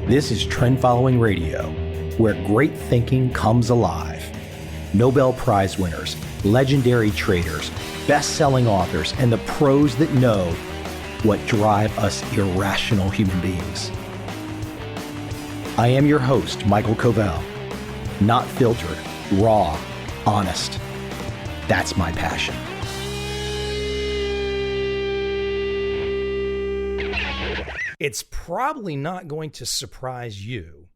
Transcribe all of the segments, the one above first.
This is Trend Following Radio, where great thinking comes alive. Nobel Prize winners, legendary traders, best-selling authors, and the pros that know what drive us irrational human beings. I am your host, MICHAEL COVEL. Not filtered, raw, honest. That's my passion. It's probably not going to surprise you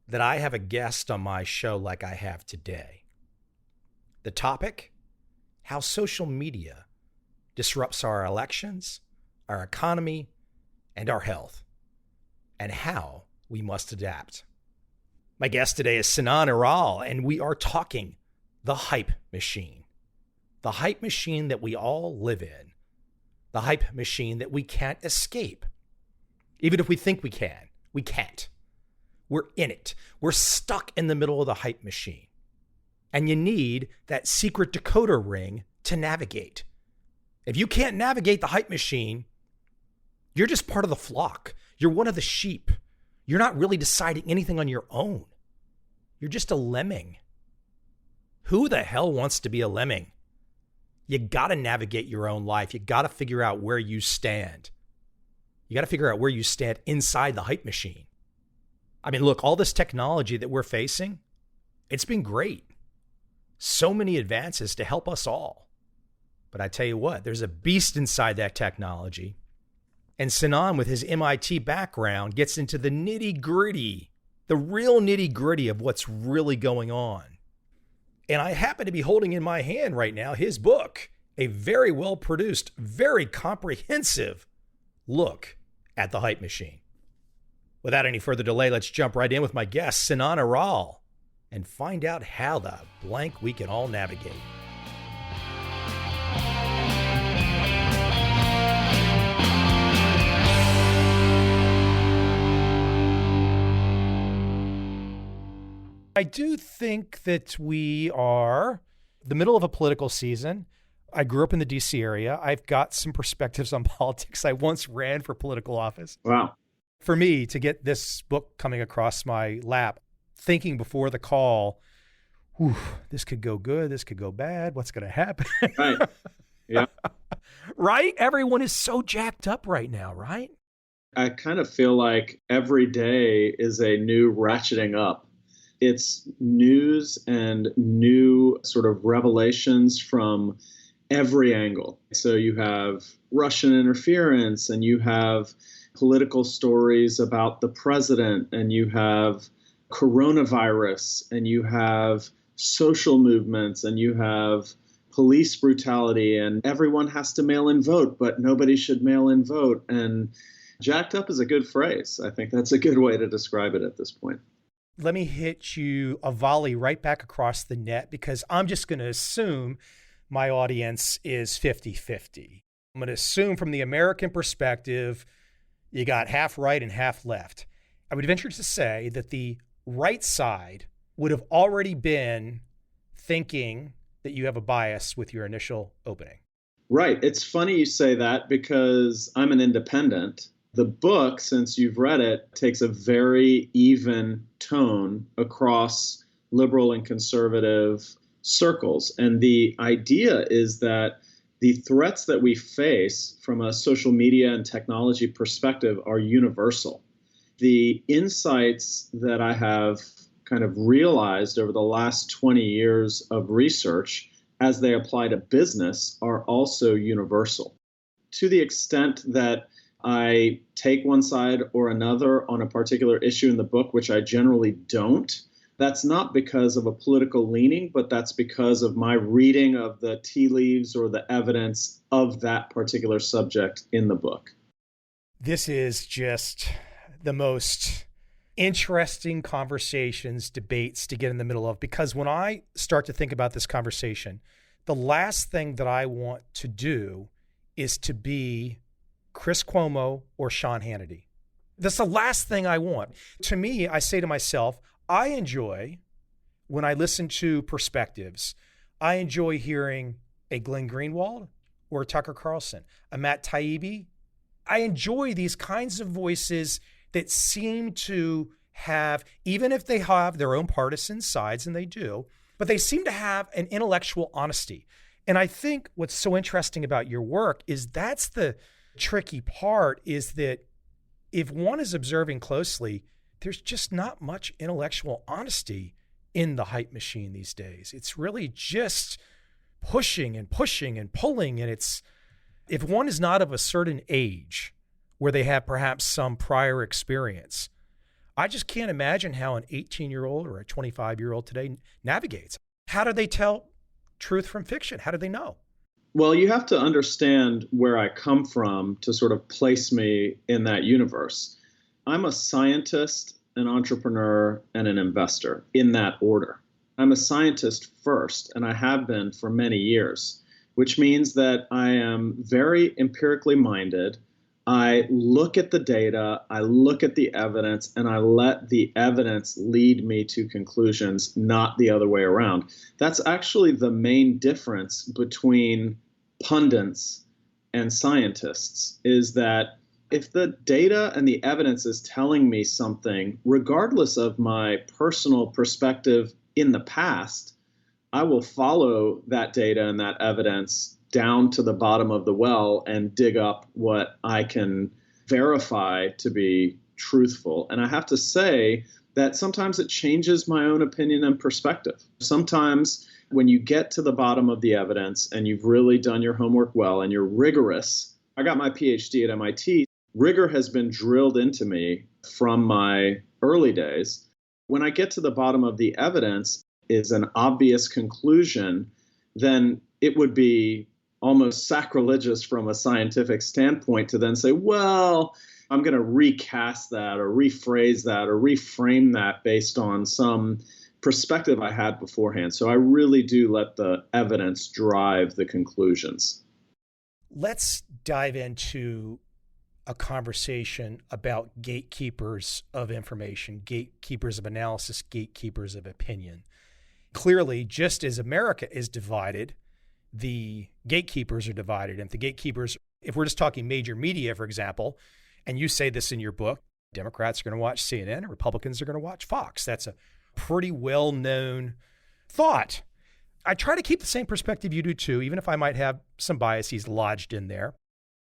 that I have a guest on my show like I have today. The topic: how social media disrupts our elections, our economy, and our health, and how we must adapt. My guest today is Sinan Aral, and we are talking the hype machine. The hype machine that we all live in. The hype machine that we can't escape. Even if we think we can, we can't. We're in it. We're stuck in the middle of the hype machine. And you need that secret decoder ring to navigate. If you can't navigate the hype machine, you're just part of the flock. You're one of the sheep. You're not really deciding anything on your own. You're just a lemming. Who the hell wants to be a lemming? You got to navigate your own life. You got to figure out where you stand. You got to figure out where you stand inside the hype machine. I mean, look, all this technology that we're facing, it's been great. So many advances to help us all. But I tell you what, there's a beast inside that technology. And Sinan, with his MIT background, gets into the nitty-gritty, the real nitty-gritty of what's really going on. And I happen to be holding in my hand right now his book, a very well-produced, very comprehensive look at the hype machine. Without any further delay, let's jump right in with my guest, Sinan Aral, and find out how the blank we can all navigate. I do think that we are the middle of a political season. I grew up in the DC area. I've got some perspectives on politics. I once ran for political office. Wow. For me to get this book coming across my lap, thinking before the call, this could go good, this could go bad, what's going to happen? Right. Yeah. Right? Everyone is so jacked up right now, right? I kind of feel like every day is a new ratcheting up. It's news and new sort of revelations from every angle. So you have Russian interference, and you have political stories about the president, and you have coronavirus, and you have social movements, and you have police brutality, and everyone has to mail in vote, but nobody should mail in vote. And jacked up is a good phrase. I think that's a good way to describe it at this point. Let me hit you a volley right back across the net, because I'm just going to assume my audience is 50-50. I'm going to assume from the American perspective, you got half right and half left. I would venture to say that the right side would have already been thinking that you have a bias with your initial opening. Right. It's funny you say that, because I'm an independent. The book, since you've read it, takes a very even tone across liberal and conservative circles. And the idea is that the threats that we face from a social media and technology perspective are universal. The insights that I have kind of realized over the last 20 years of research as they apply to business are also universal. To the extent that I take one side or another on a particular issue in the book, which I generally don't, that's not because of a political leaning, but that's because of my reading of the tea leaves or the evidence of that particular subject in the book. This is just the most interesting conversations, debates to get in the middle of, because when I start to think about this conversation, the last thing that I want to do is to be Chris Cuomo or Sean Hannity. That's the last thing I want. To me, I say to myself, I enjoy, when I listen to perspectives, I enjoy hearing a Glenn Greenwald or a Tucker Carlson, a Matt Taibbi. I enjoy these kinds of voices that seem to have, even if they have their own partisan sides, and they do, but they seem to have an intellectual honesty. And I think what's so interesting about your work is that's the tricky part, is that if one is observing closely, there's just not much intellectual honesty in the hype machine these days. It's really just pushing and pushing and pulling. And it's, if one is not of a certain age where they have perhaps some prior experience, I just can't imagine how an 18-year-old or a 25-year-old today navigates. How do they tell truth from fiction? How do they know? Well, you have to understand where I come from to sort of place me in that universe. I'm a scientist, an entrepreneur, and an investor in that order. I'm a scientist first, and I have been for many years, which means that I am very empirically minded. I look at the data, I look at the evidence, and I let the evidence lead me to conclusions, not the other way around. That's actually the main difference between pundits and scientists, is that if the data and the evidence is telling me something, regardless of my personal perspective in the past, I will follow that data and that evidence down to the bottom of the well and dig up what I can verify to be truthful. And I have to say that sometimes it changes my own opinion and perspective. Sometimes when you get to the bottom of the evidence and you've really done your homework well and you're rigorous, I got my PhD at MIT. Rigor has been drilled into me from my early days. When I get to the bottom of the evidence is an obvious conclusion, then it would be almost sacrilegious from a scientific standpoint to then say, well, I'm going to recast that or rephrase that or reframe that based on some perspective I had beforehand. So I really do let the evidence drive the conclusions. Let's dive into a conversation about gatekeepers of information, gatekeepers of analysis, gatekeepers of opinion. Clearly, just as America is divided, the gatekeepers are divided. And the gatekeepers, if we're just talking major media, for example, and you say this in your book, Democrats are going to watch CNN and Republicans are going to watch Fox. That's a pretty well-known thought. I try to keep the same perspective you do too, even if I might have some biases lodged in there.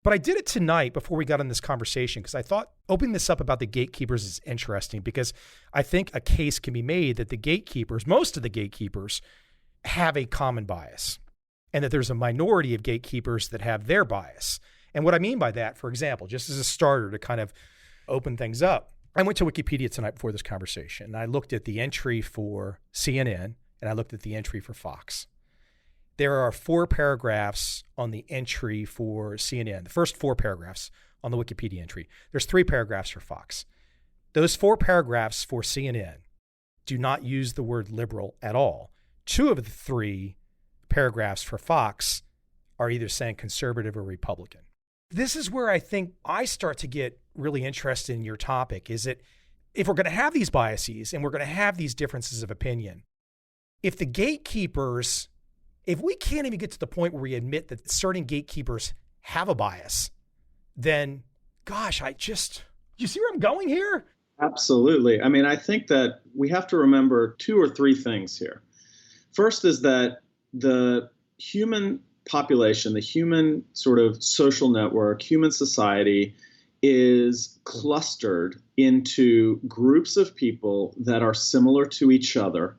But I did it tonight before we got on this conversation because I thought opening this up about the gatekeepers is interesting, because I think a case can be made that the gatekeepers, most of the gatekeepers, have a common bias, and that there's a minority of gatekeepers that have their bias. And what I mean by that, for example, just as a starter to kind of open things up, I went to Wikipedia tonight before this conversation, and I looked at the entry for CNN, and I looked at the entry for Fox. There are 4 paragraphs on the entry for CNN, the first 4 paragraphs on the Wikipedia entry. There's 3 paragraphs for Fox. Those 4 paragraphs for CNN do not use the word liberal at all. 2 of the 3 paragraphs for Fox are either saying conservative or Republican. This is where I think I start to get really interested in your topic, is that if we're going to have these biases and we're going to have these differences of opinion, if the gatekeepers, if we can't even get to the point where we admit that certain gatekeepers have a bias, then gosh, you see where I'm going here? Absolutely. I mean, I think that we have to remember 2 or 3 things here. First is that the human population, the human sort of social network, human society is clustered into groups of people that are similar to each other,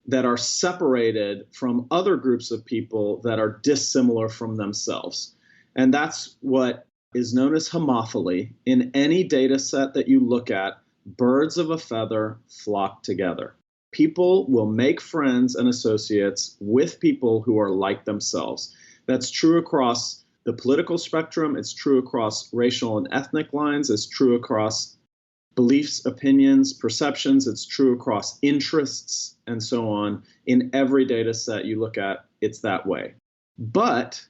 that are separated from other groups of people that are dissimilar from themselves. And that's what is known as homophily. In any data set that you look at, birds of a feather flock together. People will make friends and associates with people who are like themselves. That's true across the political spectrum. It's true across racial and ethnic lines. It's true across beliefs, opinions, perceptions. It's true across interests and so on. In every data set you look at, it's that way. But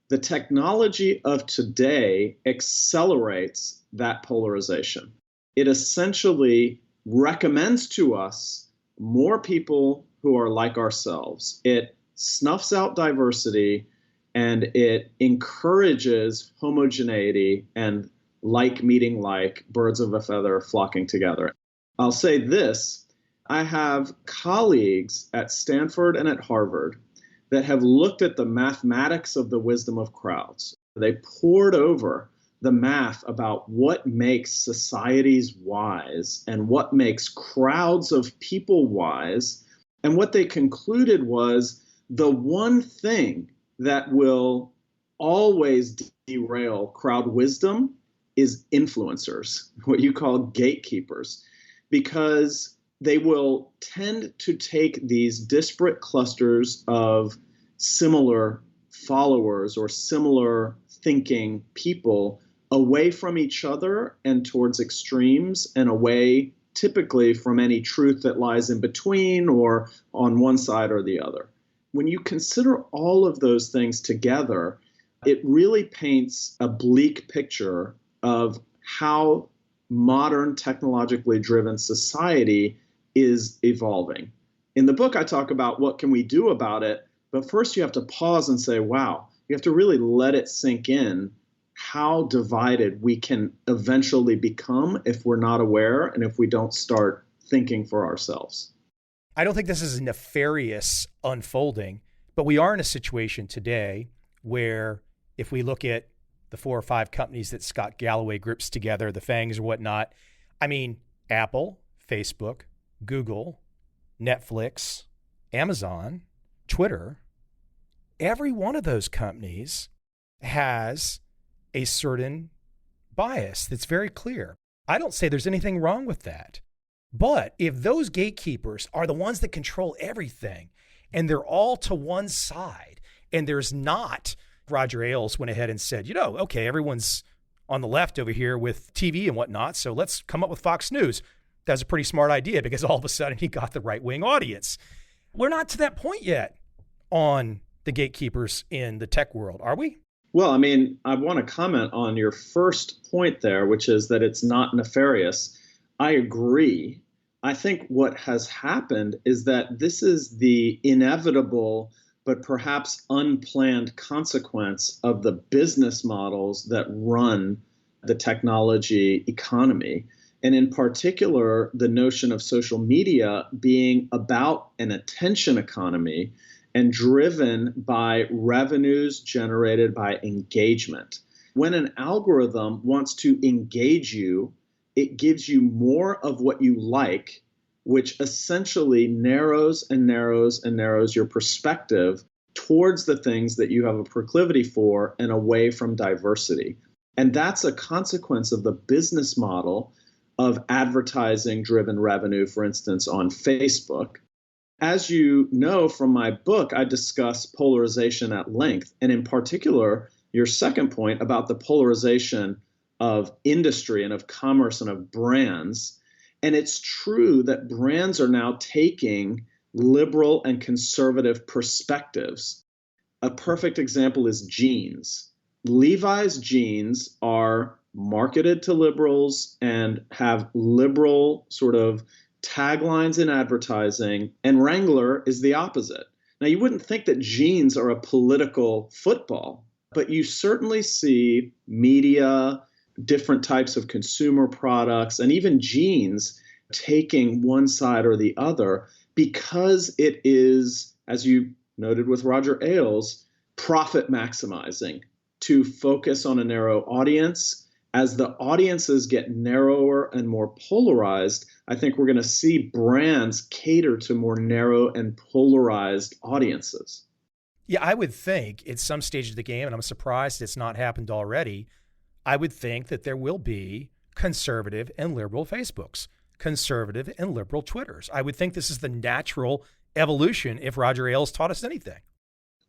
the technology of today accelerates that polarization. It essentially recommends to us more people who are like ourselves. It snuffs out diversity and it encourages homogeneity and like meeting like, birds of a feather flocking together. I'll say this, I have colleagues at Stanford and at Harvard that have looked at the mathematics of the wisdom of crowds. They pored over the math about what makes societies wise and what makes crowds of people wise. And what they concluded was the one thing that will always derail crowd wisdom is influencers, what you call gatekeepers, because they will tend to take these disparate clusters of similar followers or similar thinking people away from each other and towards extremes and away typically from any truth that lies in between or on one side or the other. When you consider all of those things together, it really paints a bleak picture of how modern technologically driven society is evolving. In the book, I talk about what can we do about it, but first you have to pause and say, wow, you have to really let it sink in how divided we can eventually become if we're not aware and if we don't start thinking for ourselves. I don't think this is a nefarious unfolding, but we are in a situation today where if we look at the 4 or 5 companies that Scott Galloway groups together, the FANGs or whatnot, I mean, Apple, Facebook, Google, Netflix, Amazon, Twitter, every one of those companies has a certain bias that's very clear. I don't say there's anything wrong with that. But if those gatekeepers are the ones that control everything and they're all to one side and there's not, Roger Ailes went ahead and said, okay, everyone's on the left over here with TV and whatnot, so let's come up with Fox News. That's a pretty smart idea because all of a sudden he got the right-wing audience. We're not to that point yet on the gatekeepers in the tech world, are we? Well, I mean, I want to comment on your first point there, which is that it's not nefarious. I agree. I think what has happened is that this is the inevitable but perhaps unplanned consequence of the business models that run the technology economy. And in particular, the notion of social media being about an attention economy and driven by revenues generated by engagement. When an algorithm wants to engage you, it gives you more of what you like, which essentially narrows and narrows and narrows your perspective towards the things that you have a proclivity for and away from diversity. And that's a consequence of the business model of advertising-driven revenue, for instance, on Facebook. As you know from my book, I discuss polarization at length, and in particular, your second point about the polarization of industry and of commerce and of brands. And it's true that brands are now taking liberal and conservative perspectives. A perfect example is jeans. Levi's jeans are marketed to liberals and have liberal sort of taglines in advertising, and Wrangler is the opposite. Now, you wouldn't think that jeans are a political football, but you certainly see media, different types of consumer products, and even jeans taking one side or the other because it is, as you noted with Roger Ailes, profit maximizing to focus on a narrow audience. As the audiences get narrower and more polarized, I think we're going to see brands cater to more narrow and polarized audiences. Yeah, I would think at some stage of the game, and I'm surprised it's not happened already, I would think that there will be conservative and liberal Facebooks, conservative and liberal Twitters. I would think this is the natural evolution if Roger Ailes taught us anything.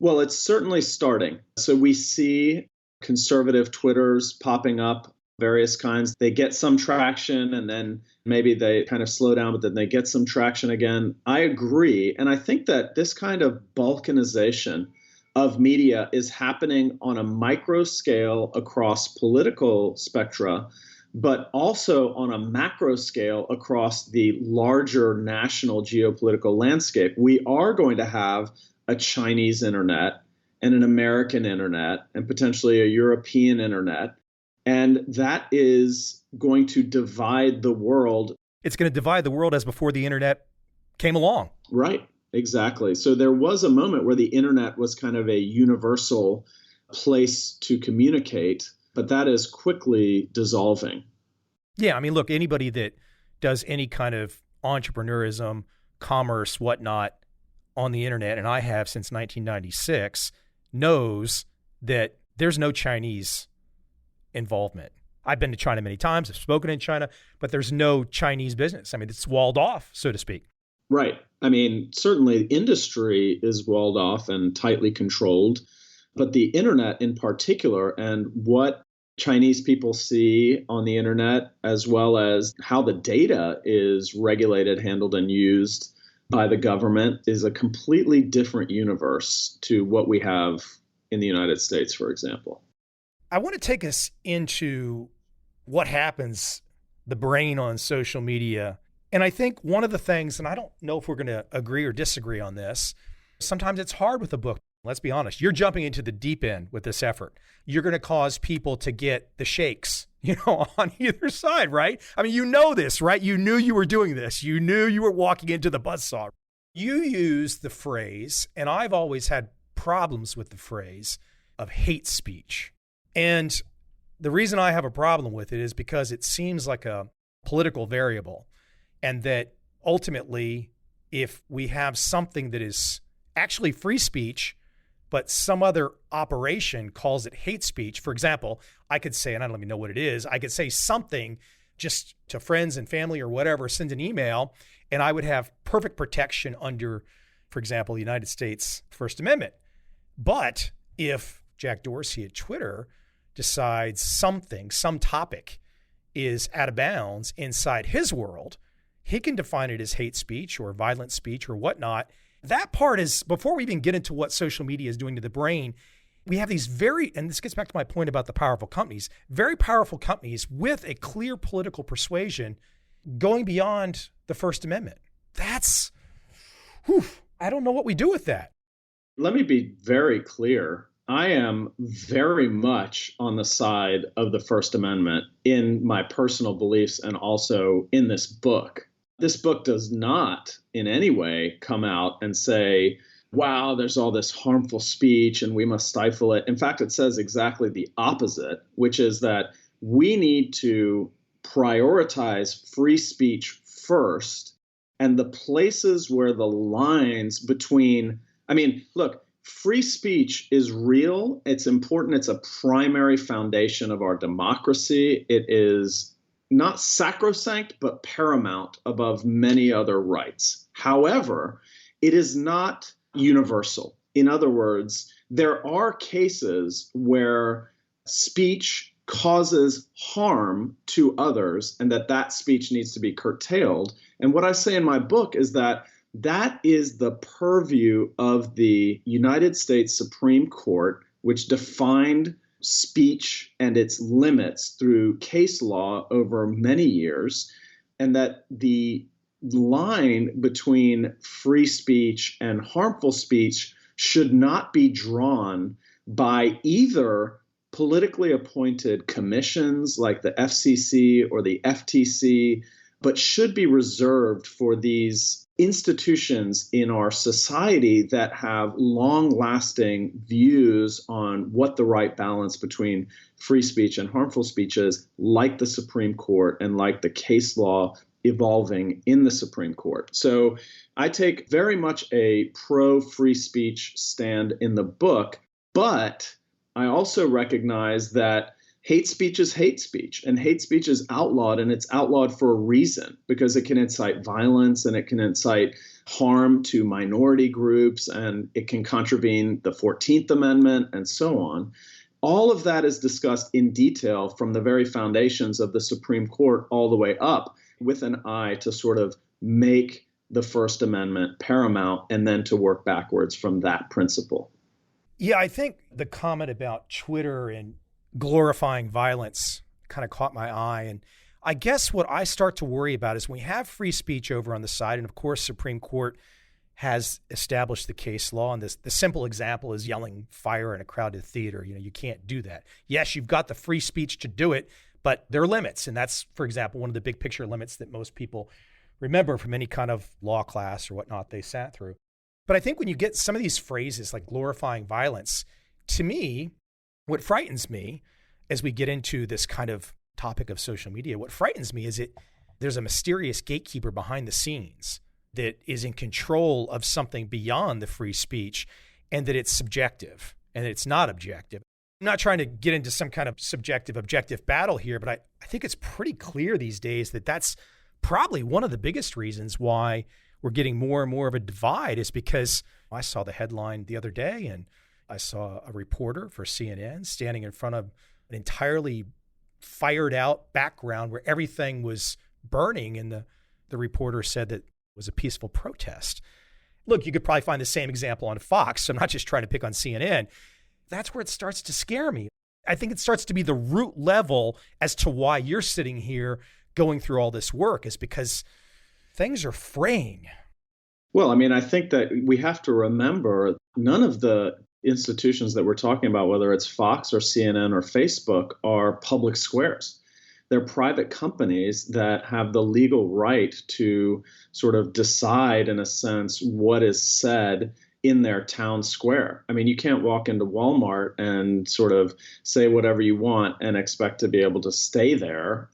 Well, it's certainly starting. So we see conservative Twitters popping up, various kinds. They get some traction and then maybe they kind of slow down, but then they get some traction again. I agree. And I think that this kind of balkanization of media is happening on a micro scale across political spectra, but also on a macro scale across the larger national geopolitical landscape. We are going to have a Chinese internet and an American internet and potentially a European internet. And that is going to divide the world. It's going to divide the world as before the internet came along. Right, exactly. So there was a moment where the internet was kind of a universal place to communicate, but that is quickly dissolving. Yeah, I mean, look, anybody that does any kind of entrepreneurism, commerce, whatnot on the internet, and I have since 1996, knows that there's no Chinese involvement. I've been to China many times. I've spoken in China, but there's no Chinese business. I mean, it's walled off, so to speak. Right. I mean, certainly industry is walled off and tightly controlled, but the internet in particular and what Chinese people see on the internet, as well as how the data is regulated, handled, and used by the government, is a completely different universe to what we have in the United States, for example. I want to take us into what happens, the brain on social media. And I think one of the things, and I don't know if we're going to agree or disagree on this, sometimes it's hard with a book. Let's be honest. You're jumping into the deep end with this effort. You're going to cause people to get the shakes, on either side, right? I mean, you know this, right? You knew you were doing this. You knew you were walking into the buzzsaw. You use the phrase, and I've always had problems with the phrase of hate speech. And the reason I have a problem with it is because it seems like a political variable, and that ultimately, if we have something that is actually free speech, but some other operation calls it hate speech, for example, I could say, and I don't even know what it is, I could say something just to friends and family or whatever, send an email, and I would have perfect protection under, for example, the United States First Amendment. But if Jack Dorsey at Twitter decides something, some topic is out of bounds inside his world, he can define it as hate speech or violent speech or whatnot. That part is, before we even get into what social media is doing to the brain, we have these and this gets back to my point about the powerful companies, very powerful companies with a clear political persuasion going beyond the First Amendment. I don't know what we do with that. Let me be very clear. I am very much on the side of the First Amendment in my personal beliefs and also in this book. This book does not in any way come out and say, wow, there's all this harmful speech and we must stifle it. In fact, it says exactly the opposite, which is that we need to prioritize free speech first, and the places where the lines between, look, free speech is real. It's important. It's a primary foundation of our democracy. It is not sacrosanct, but paramount above many other rights. However, it is not universal. In other words, there are cases where speech causes harm to others and that speech needs to be curtailed. And what I say in my book is that is the purview of the United States Supreme Court, which defined speech and its limits through case law over many years, and that the line between free speech and harmful speech should not be drawn by either politically appointed commissions like the FCC or the FTC, but should be reserved for these institutions in our society that have long-lasting views on what the right balance between free speech and harmful speech is, like the Supreme Court and like the case law evolving in the Supreme Court. So I take very much a pro-free speech stand in the book, but I also recognize that hate speech is hate speech, and hate speech is outlawed, and it's outlawed for a reason, because it can incite violence and it can incite harm to minority groups, and it can contravene the 14th Amendment and so on. All of that is discussed in detail from the very foundations of the Supreme Court all the way up, with an eye to sort of make the First Amendment paramount and then to work backwards from that principle. Yeah, I think the comment about Twitter and glorifying violence kind of caught my eye. And I guess what I start to worry about is when we have free speech over on the side, and of course, Supreme Court has established the case law. And the simple example is yelling fire in a crowded theater. You can't do that. Yes, you've got the free speech to do it, but there are limits. And that's, for example, one of the big picture limits that most people remember from any kind of law class or whatnot they sat through. But I think when you get some of these phrases like glorifying violence, to me, what frightens me as we get into this kind of topic of social media, what frightens me is there's a mysterious gatekeeper behind the scenes that is in control of something beyond the free speech, and that it's subjective and that it's not objective. I'm not trying to get into some kind of subjective objective battle here, but I think it's pretty clear these days that that's probably one of the biggest reasons why we're getting more and more of a divide, is because I saw the headline the other day and I saw a reporter for CNN standing in front of an entirely fired out background where everything was burning, and the reporter said that it was a peaceful protest. Look, you could probably find the same example on Fox, so I'm not just trying to pick on CNN. That's where it starts to scare me. I think it starts to be the root level as to why you're sitting here going through all this work, is because things are fraying. Well, I mean, I think that we have to remember none of the institutions that we're talking about, whether it's Fox or CNN or Facebook, are public squares. They're private companies that have the legal right to sort of decide, in a sense, what is said in their town square. I mean, you can't walk into Walmart and sort of say whatever you want and expect to be able to stay there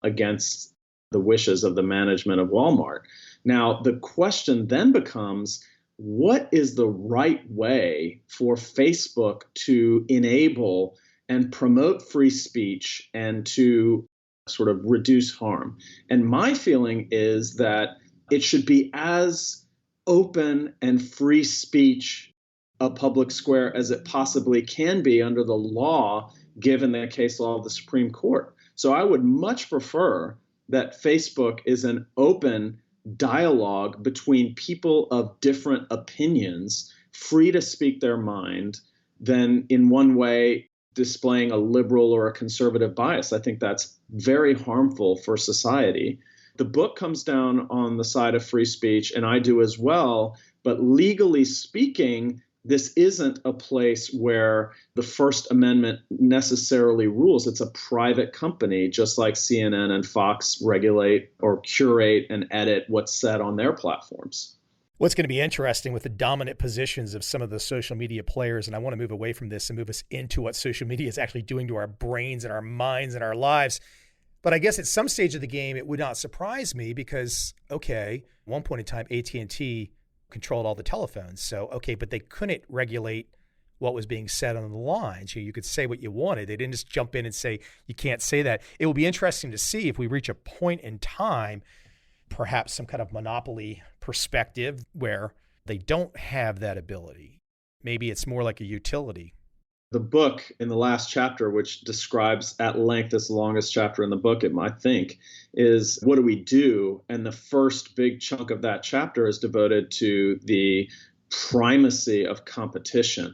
against the wishes of the management of Walmart. Now, the question then becomes, what is the right way for Facebook to enable and promote free speech and to sort of reduce harm? And my feeling is that it should be as open and free speech a public square as it possibly can be under the law, given the case law of the Supreme Court. So I would much prefer that Facebook is an open dialogue between people of different opinions, free to speak their mind, than in one way displaying a liberal or a conservative bias. I think that's very harmful for society. The book comes down on the side of free speech, and I do as well. But legally speaking, this isn't a place where the First Amendment necessarily rules. It's a private company, just like CNN and Fox regulate or curate and edit what's said on their platforms. What's going to be interesting with the dominant positions of some of the social media players, and I want to move away from this and move us into what social media is actually doing to our brains and our minds and our lives. But I guess at some stage of the game, it would not surprise me because, okay, at one point in time, AT&T controlled all the telephones. So, okay, but they couldn't regulate what was being said on the lines. You could say what you wanted. They didn't just jump in and say, you can't say that. It will be interesting to see if we reach a point in time, perhaps some kind of monopoly perspective where they don't have that ability. Maybe it's more like a utility. The book in the last chapter, which describes at length this longest chapter in the book, I think, is what do we do? And the first big chunk of that chapter is devoted to the primacy of competition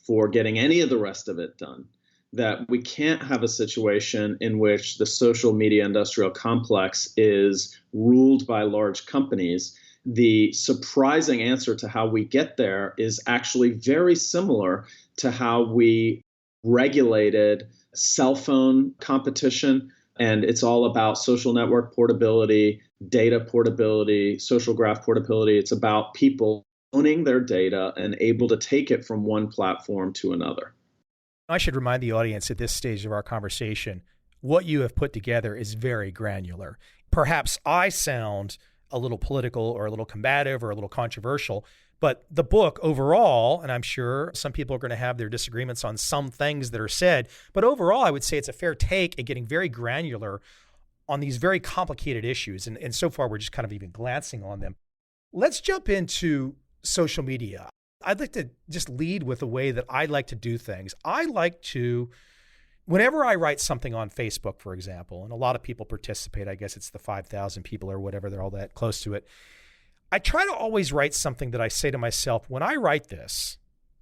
for getting any of the rest of it done. That we can't have a situation in which the social media industrial complex is ruled by large companies. The surprising answer to how we get there is actually very similar to how we regulated cell phone competition. And it's all about social network portability, data portability, social graph portability. It's about people owning their data and able to take it from one platform to another. I should remind the audience at this stage of our conversation, what you have put together is very granular. Perhaps I sound a little political or a little combative or a little controversial, but the book overall, and I'm sure some people are going to have their disagreements on some things that are said, but overall, I would say it's a fair take at getting very granular on these very complicated issues. And so far, we're just kind of even glancing on them. Let's jump into social media. I'd like to just lead with the way that I like to do things. I like to, whenever I write something on Facebook, for example, and a lot of people participate, I guess it's the 5,000 people or whatever, they're all that close to it. I try to always write something that I say to myself, when I write this,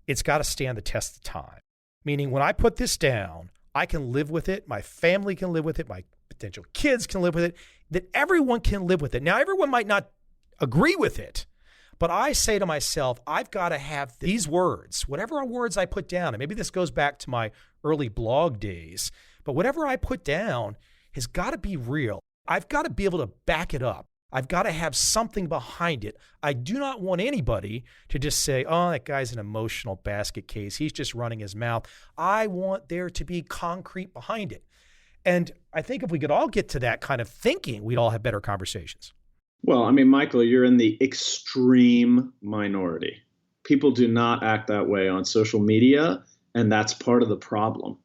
it's got to stand the test of time. Meaning when I put this down, I can live with it. My family can live with it. My potential kids can live with it. That everyone can live with it. Now, everyone might not agree with it, But I say to myself, I've got to have these words, whatever words I put down, and maybe this goes back to my early blog days, but whatever I put down has got to be real. I've got to be able to back it up. I've got to have something behind it. I do not want anybody to just say, oh, that guy's an emotional basket case. He's just running his mouth. I want there to be concrete behind it. And I think if we could all get to that kind of thinking, we'd all have better conversations. Well, I mean, Michael, you're in the extreme minority. People do not act that way on social media, and that's part of the problem.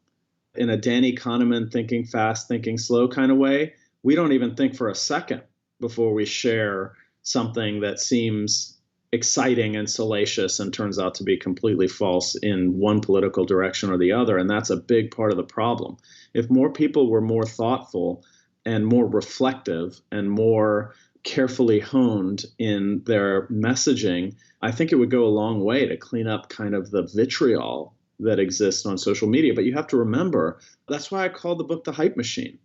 In a Danny Kahneman thinking fast, thinking slow kind of way, we don't even think for a second before we share something that seems exciting and salacious and turns out to be completely false in one political direction or the other. And that's a big part of the problem. If more people were more thoughtful and more reflective and more carefully honed in their messaging, I think it would go a long way to clean up kind of the vitriol that exists on social media. But you have to remember, that's why I call the book The Hype Machine.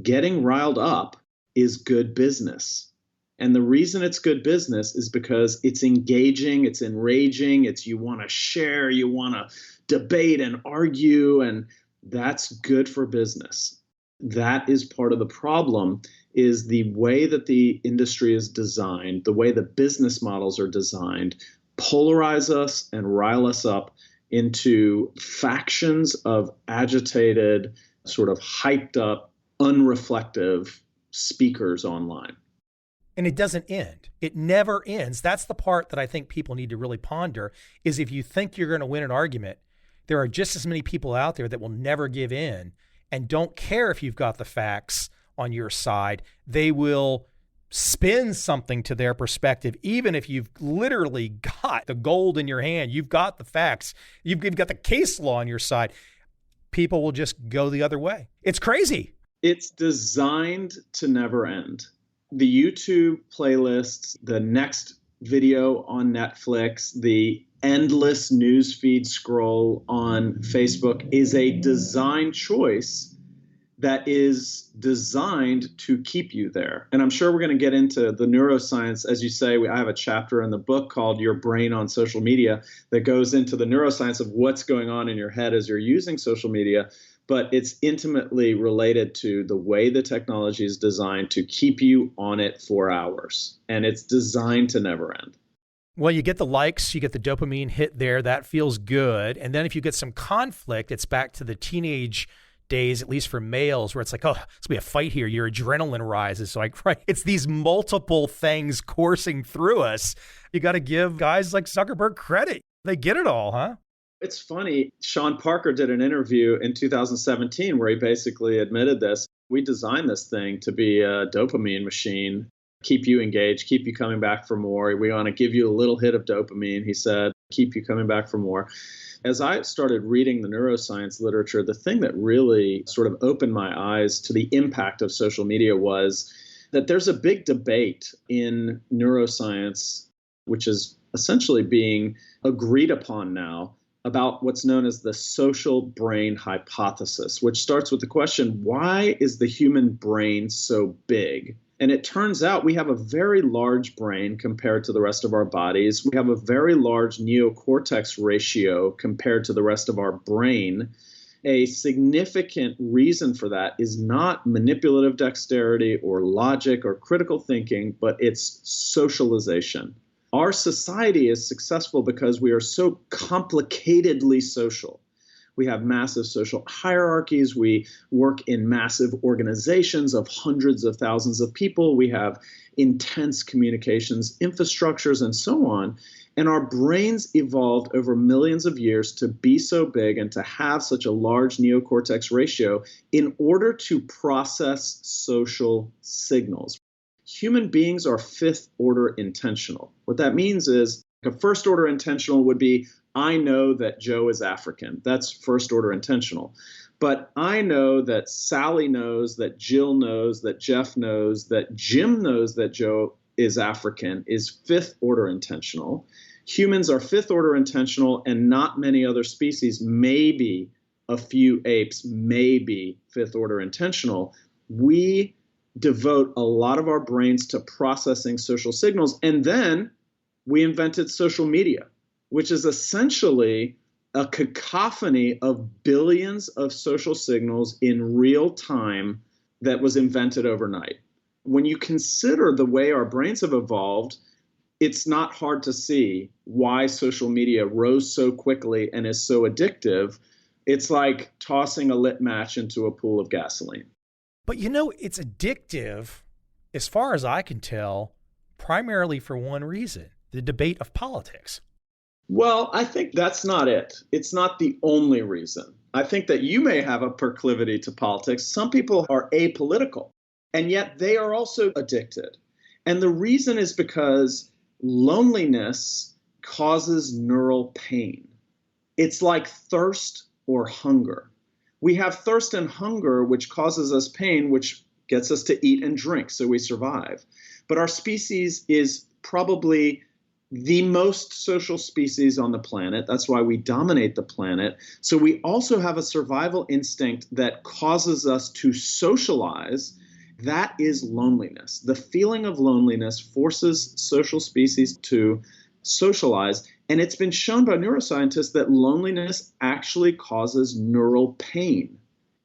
Getting riled up is good business. And the reason it's good business is because it's engaging, it's enraging, it's you want to share, you want to debate and argue, and that's good for business. That is part of the problem, is the way that the industry is designed, the way the business models are designed, polarize us and rile us up into factions of agitated, sort of hyped up, unreflective speakers online. And it doesn't end. It never ends. That's the part that I think people need to really ponder, is if you think you're going to win an argument, there are just as many people out there that will never give in and don't care if you've got the facts on your side. They will spin something to their perspective, even if you've literally got the gold in your hand, you've got the facts, you've got the case law on your side. People will just go the other way. It's crazy. It's designed to never end. The YouTube playlists, the next video on Netflix, the endless newsfeed scroll on Facebook is a design choice that is designed to keep you there. And I'm sure we're going to get into the neuroscience. As you say, I have a chapter in the book called Your Brain on Social Media that goes into the neuroscience of what's going on in your head as you're using social media. But it's intimately related to the way the technology is designed to keep you on it for hours. And it's designed to never end. Well, you get the likes, you get the dopamine hit there. That feels good. And then if you get some conflict, it's back to the teenage days, at least for males, where it's like, oh, it's going to be a fight here. Your adrenaline rises. So right, it's these multiple things coursing through us. You got to give guys like Zuckerberg credit. They get it all, huh? It's funny. Sean Parker did an interview in 2017 where he basically admitted this. We designed this thing to be a dopamine machine, keep you engaged, keep you coming back for more. We want to give you a little hit of dopamine, he said, keep you coming back for more. As I started reading the neuroscience literature, the thing that really sort of opened my eyes to the impact of social media was that there's a big debate in neuroscience, which is essentially being agreed upon now, about what's known as the social brain hypothesis, which starts with the question, why is the human brain so big? And it turns out we have a very large brain compared to the rest of our bodies. We have a very large neocortex ratio compared to the rest of our brain. A significant reason for that is not manipulative dexterity or logic or critical thinking, but it's socialization. Our society is successful because we are so complicatedly social. We have massive social hierarchies. We work in massive organizations of hundreds of thousands of people. We have intense communications infrastructures and so on. And our brains evolved over millions of years to be so big and to have such a large neocortex ratio in order to process social signals. Human beings are fifth order intentional. What that means is a first order intentional would be, I know that Joe is African. That's first order intentional. But I know that Sally knows, that Jill knows, that Jeff knows, that Jim knows that Joe is African is fifth order intentional. Humans are fifth order intentional, and not many other species, maybe a few apes, may be fifth order intentional. We devote a lot of our brains to processing social signals. And then we invented social media, which is essentially a cacophony of billions of social signals in real time that was invented overnight. When you consider the way our brains have evolved, it's not hard to see why social media rose so quickly and is so addictive. It's like tossing a lit match into a pool of gasoline. But it's addictive, as far as I can tell, primarily for one reason, the debate of politics. Well, I think that's not it. It's not the only reason. I think that you may have a proclivity to politics. Some people are apolitical, and yet they are also addicted. And the reason is because loneliness causes neural pain. It's like thirst or hunger. We have thirst and hunger, which causes us pain, which gets us to eat and drink, so we survive. But our species is probably the most social species on the planet. That's why we dominate the planet. So we also have a survival instinct that causes us to socialize. That is loneliness. The feeling of loneliness forces social species to socialize. And it's been shown by neuroscientists that loneliness actually causes neural pain.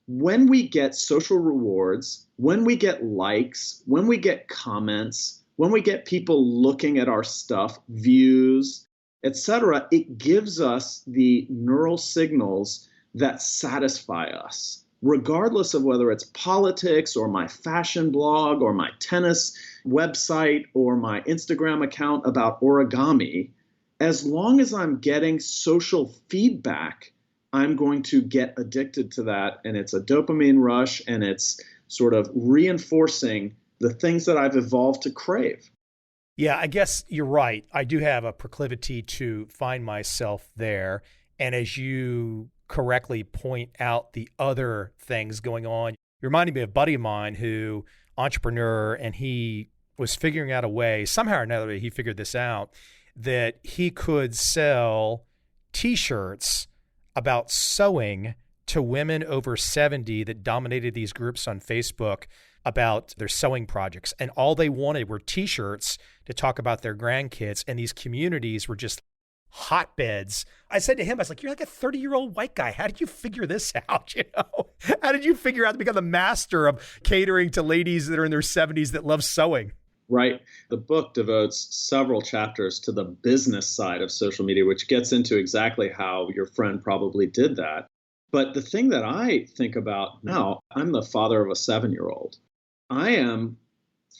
When we get social rewards, when we get likes, when we get comments, when we get people looking at our stuff, views, etc., it gives us the neural signals that satisfy us, regardless of whether it's politics or my fashion blog or my tennis website or my Instagram account about origami. As long as I'm getting social feedback, I'm going to get addicted to that. And it's a dopamine rush, and it's sort of reinforcing the things that I've evolved to crave. Yeah, I guess you're right. I do have a proclivity to find myself there. And as you correctly point out the other things going on, you reminded me of a buddy of mine who, entrepreneur, and he was figuring out a way, somehow or another, he figured this out, that he could sell T-shirts about sewing to women over 70 that dominated these groups on Facebook about their sewing projects. And all they wanted were T-shirts to talk about their grandkids. And these communities were just hotbeds. I said to him, I was like, you're like a 30-year-old white guy. How did you figure this out? How did you figure out to become the master of catering to ladies that are in their 70s that love sewing? Right. The book devotes several chapters to the business side of social media, which gets into exactly how your friend probably did that. But the thing that I think about now, I'm the father of a 7-year-old. I am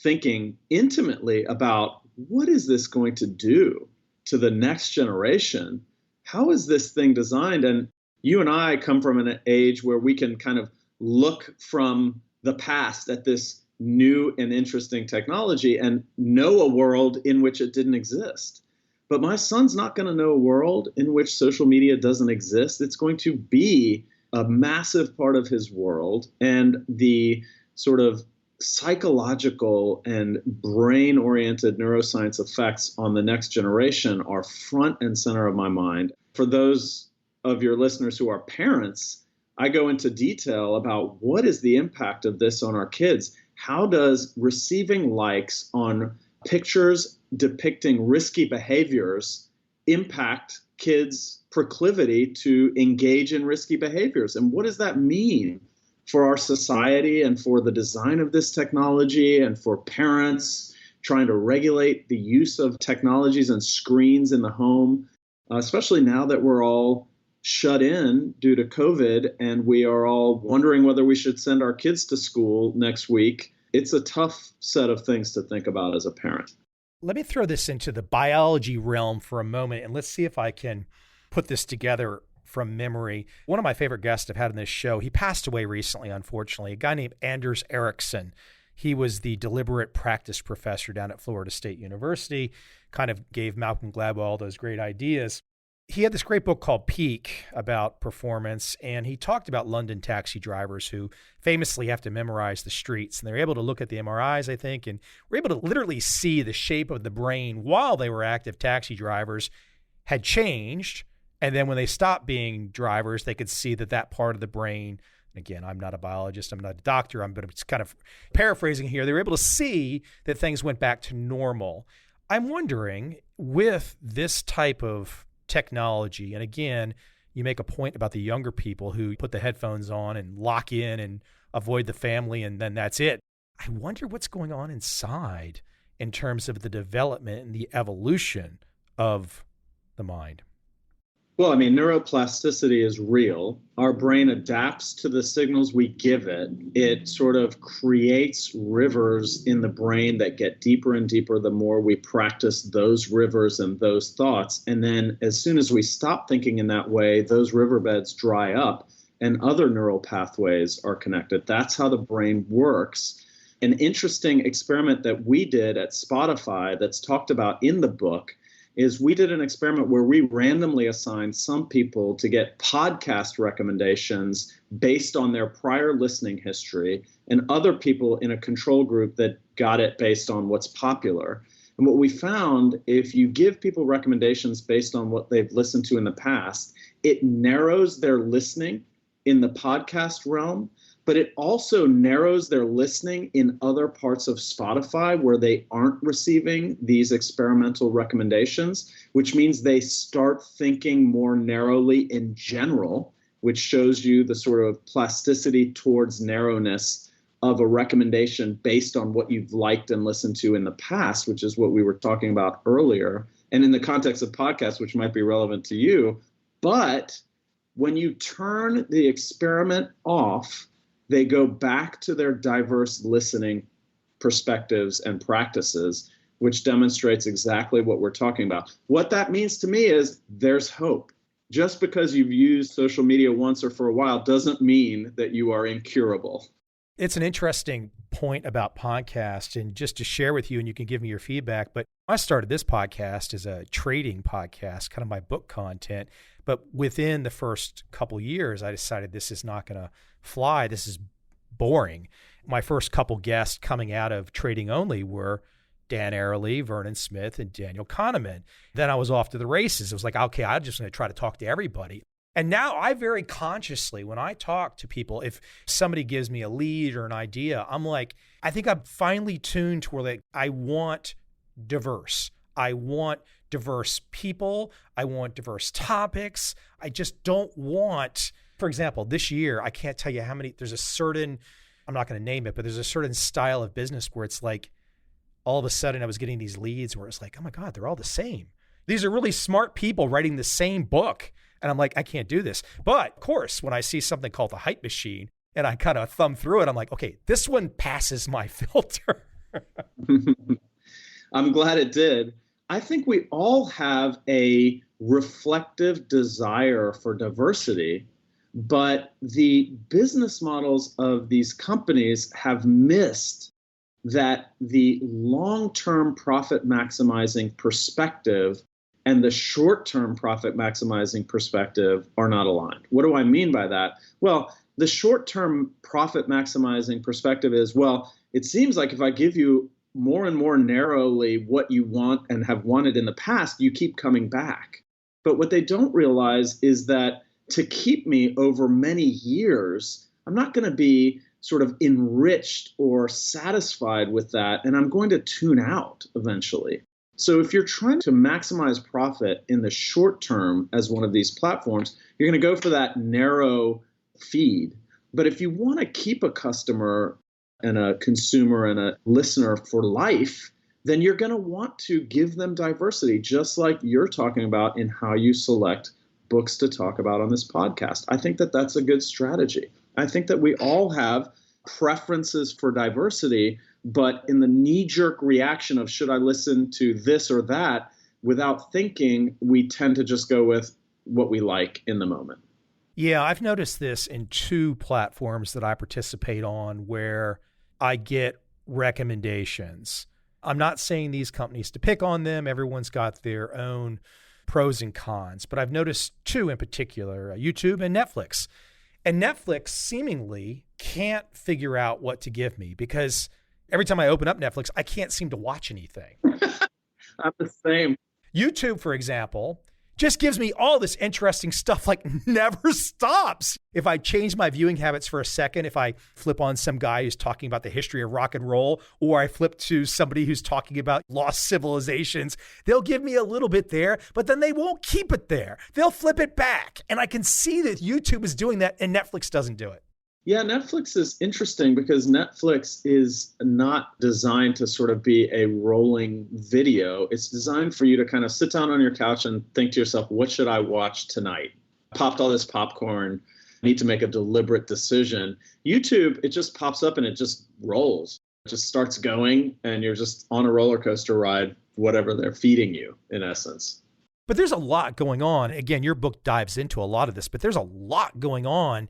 thinking intimately about what is this going to do to the next generation? How is this thing designed? And you and I come from an age where we can kind of look from the past at this new and interesting technology and know a world in which it didn't exist. But my son's not going to know a world in which social media doesn't exist. It's going to be a massive part of his world, and the sort of psychological and brain-oriented neuroscience effects on the next generation are front and center of my mind. For those of your listeners who are parents, I go into detail about what is the impact of this on our kids. How does receiving likes on pictures depicting risky behaviors impact kids' proclivity to engage in risky behaviors? And what does that mean for our society and for the design of this technology and for parents trying to regulate the use of technologies and screens in the home, especially now that we're all shut in due to COVID and we are all wondering whether we should send our kids to school next week. It's a tough set of things to think about as a parent. Let me throw this into the biology realm for a moment, and let's see if I can put this together from memory. One of my favorite guests I've had on this show, he passed away recently, unfortunately, a guy named Anders Ericsson. He was the deliberate practice professor down at Florida State University, kind of gave Malcolm Gladwell all those great ideas. He had this great book called Peak about performance, and he talked about London taxi drivers who famously have to memorize the streets. And they're able to look at the MRIs, I think, and were able to literally see the shape of the brain while they were active taxi drivers had changed. And then when they stopped being drivers, they could see that that part of the brain, and again, I'm not a biologist, I'm not a doctor, but I'm just kind of paraphrasing here. They were able to see that things went back to normal. I'm wondering, with this type of technology, and again, you make a point about the younger people who put the headphones on and lock in and avoid the family, and then that's it. I wonder what's going on inside in terms of the development and the evolution of the mind. Well, I mean, neuroplasticity is real. Our brain adapts to the signals we give it. It sort of creates rivers in the brain that get deeper and deeper the more we practice those rivers and those thoughts. And then as soon as we stop thinking in that way, those riverbeds dry up and other neural pathways are connected. That's how the brain works. An interesting experiment that we did at Spotify that's talked about in the book is we did an experiment where we randomly assigned some people to get podcast recommendations based on their prior listening history and other people in a control group that got it based on what's popular. And what we found, if you give people recommendations based on what they've listened to in the past, it narrows their listening in the podcast realm, but it also narrows their listening in other parts of Spotify where they aren't receiving these experimental recommendations, which means they start thinking more narrowly in general, which shows you the sort of plasticity towards narrowness of a recommendation based on what you've liked and listened to in the past, which is what we were talking about earlier. And in the context of podcasts, which might be relevant to you, but when you turn the experiment off, they go back to their diverse listening perspectives and practices, which demonstrates exactly what we're talking about. What that means to me is there's hope. Just because you've used social media once or for a while doesn't mean that you are incurable. It's an interesting point about podcasts, and just to share with you, and you can give me your feedback, but I started this podcast as a trading podcast, kind of my book content. But within the first couple years, I decided this is not going to fly. This is boring. My first couple guests coming out of Trading Only were Dan Ariely, Vernon Smith, and Daniel Kahneman. Then I was off to the races. It was like, okay, I'm just going to try to talk to everybody. And now I very consciously, when I talk to people, if somebody gives me a lead or an idea, I'm like, I think I'm finely tuned to where like, I want diverse. I want diverse people. I want diverse topics. I just don't want, for example, this year, I can't tell you how many, there's a certain, I'm not going to name it, but there's a certain style of business where it's like, all of a sudden I was getting these leads where it's like, oh my God, they're all the same. These are really smart people writing the same book. And I'm like, I can't do this. But of course, when I see something called the hype machine and I kind of thumb through it, I'm like, okay, this one passes my filter. I'm glad it did. I think we all have a reflective desire for diversity, but the business models of these companies have missed that the long-term profit maximizing perspective and the short-term profit maximizing perspective are not aligned. What do I mean by that? Well, the short-term profit maximizing perspective is, well, it seems like if I give you more and more narrowly what you want and have wanted in the past, you keep coming back. But what they don't realize is that to keep me over many years, I'm not going to be sort of enriched or satisfied with that, and I'm going to tune out eventually. So if you're trying to maximize profit in the short term as one of these platforms, you're going to go for that narrow feed. But if you want to keep a customer and a consumer and a listener for life, then you're going to want to give them diversity, just like you're talking about in how you select books to talk about on this podcast. I think that that's a good strategy. I think that we all have preferences for diversity, but in the knee-jerk reaction of should I listen to this or that, without thinking, we tend to just go with what we like in the moment. Yeah, I've noticed this in two platforms that I participate on where I get recommendations. I'm not saying these companies to pick on them. Everyone's got their own pros and cons, but I've noticed two in particular, YouTube and Netflix. And Netflix seemingly can't figure out what to give me because every time I open up Netflix, I can't seem to watch anything. I'm the same. YouTube, for example, just gives me all this interesting stuff, like never stops. If I change my viewing habits for a second, if I flip on some guy who's talking about the history of rock and roll, or I flip to somebody who's talking about lost civilizations, they'll give me a little bit there, but then they won't keep it there. They'll flip it back. And I can see that YouTube is doing that and Netflix doesn't do it. Yeah, Netflix is interesting because Netflix is not designed to sort of be a rolling video. It's designed for you to kind of sit down on your couch and think to yourself, what should I watch tonight? Popped all this popcorn, need to make a deliberate decision. YouTube, it just pops up and it just rolls. It just starts going and you're just on a roller coaster ride, whatever they're feeding you in essence. But there's a lot going on. Again, your book dives into a lot of this, but there's a lot going on,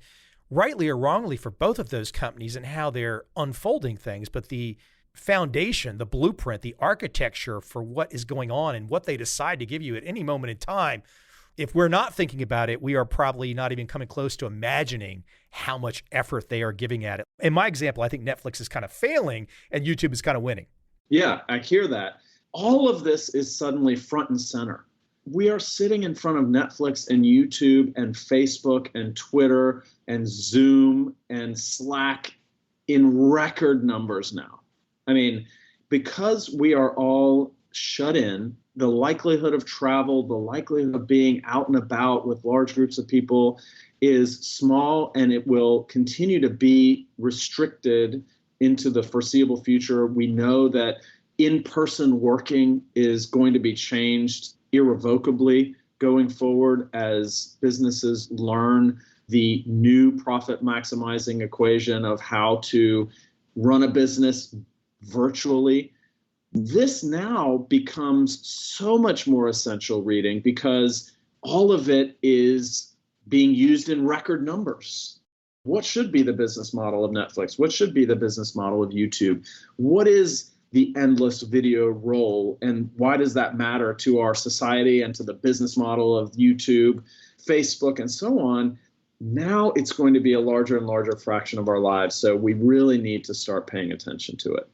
rightly or wrongly, for both of those companies and how they're unfolding things. But the foundation, the blueprint, the architecture for what is going on and what they decide to give you at any moment in time, if we're not thinking about it, we are probably not even coming close to imagining how much effort they are giving at it. In my example, I think Netflix is kind of failing and YouTube is kind of winning. Yeah, I hear that. All of this is suddenly front and center. We are sitting in front of Netflix and YouTube and Facebook and Twitter and Zoom and Slack in record numbers now. I mean, because we are all shut in, the likelihood of travel, the likelihood of being out and about with large groups of people is small, and it will continue to be restricted into the foreseeable future. We know that in-person working is going to be changed irrevocably going forward as businesses learn the new profit maximizing equation of how to run a business virtually. This now becomes so much more essential reading because all of it is being used in record numbers. What should be the business model of Netflix? What should be the business model of YouTube? What is the endless video roll, and why does that matter to our society and to the business model of YouTube, Facebook, and so on? Now it's going to be a larger and larger fraction of our lives, so we really need to start paying attention to it.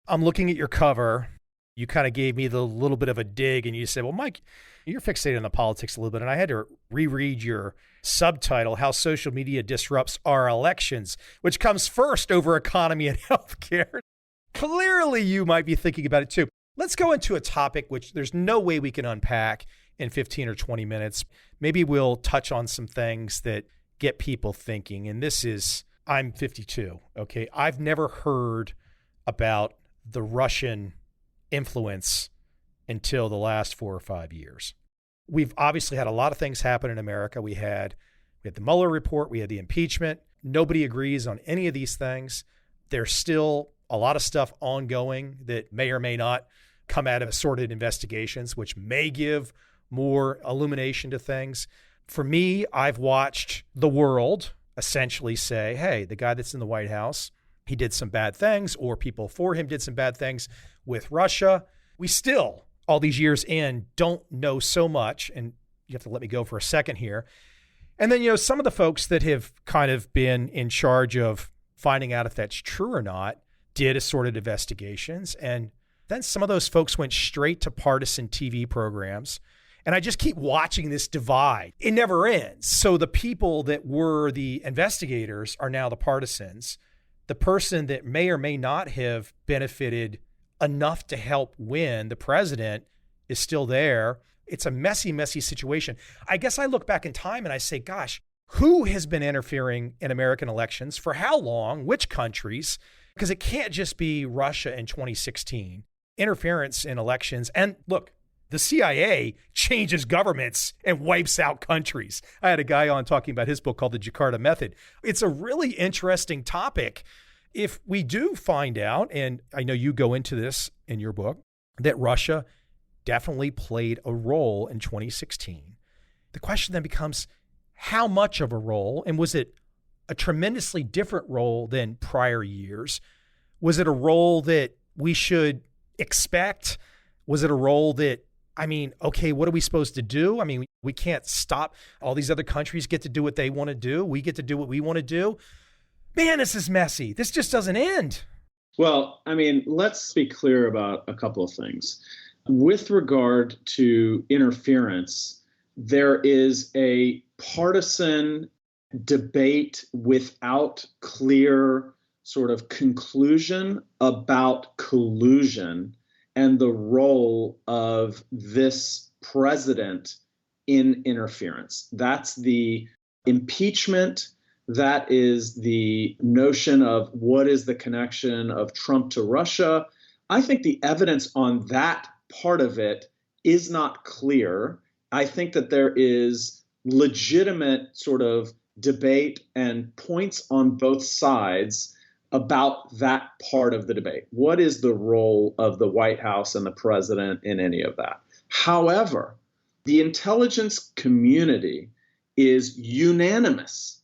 I'm looking at your cover. You kind of gave me the little bit of a dig, and you said, well, Mike, you're fixated on the politics a little bit, and I had to reread your subtitle, How Social Media Disrupts Our Elections, which comes first over economy and healthcare. Clearly, you might be thinking about it too. Let's go into a topic which there's no way we can unpack in 15 or 20 minutes. Maybe we'll touch on some things that get people thinking. And this is, I'm 52, okay? I've never heard about the Russian influence until the last 4 or 5 years. We've obviously had a lot of things happen in America. We had the Mueller report, we had the impeachment. Nobody agrees on any of these things. There's still a lot of stuff ongoing that may or may not come out of assorted investigations, which may give more illumination to things. For me, I've watched the world essentially say, hey, the guy that's in the White House, he did some bad things, or people for him did some bad things with Russia. We still, all these years in, don't know so much. And you have to let me go for a second here. And then, some of the folks that have kind of been in charge of finding out if that's true or not did assorted investigations. And then some of those folks went straight to partisan TV programs. And I just keep watching this divide. It never ends. So the people that were the investigators are now the partisans. The person that may or may not have benefited enough to help win, the president, is still there. It's a messy, messy situation. I guess I look back in time and I say, gosh, who has been interfering in American elections? For how long? Which countries? Because it can't just be Russia in 2016. Interference in elections. And look, the CIA changes governments and wipes out countries. I had a guy on talking about his book called The Jakarta Method. It's a really interesting topic. If we do find out, and I know you go into this in your book, that Russia definitely played a role in 2016, the question then becomes, how much of a role? And was it a tremendously different role than prior years? Was it a role that we should expect? Was it a role that, okay, what are we supposed to do? We can't stop. All these other countries get to do what they want to do. We get to do what we want to do. Man, this is messy. This just doesn't end. Well, let's be clear about a couple of things. With regard to interference, there is a partisan debate without clear sort of conclusion about collusion and the role of this president in interference. That's the impeachment. That is the notion of what is the connection of Trump to Russia. I think the evidence on that part of it is not clear. I think that there is legitimate sort of debate and points on both sides about that part of the debate. What is the role of the White House and the president in any of that? However, the intelligence community is unanimous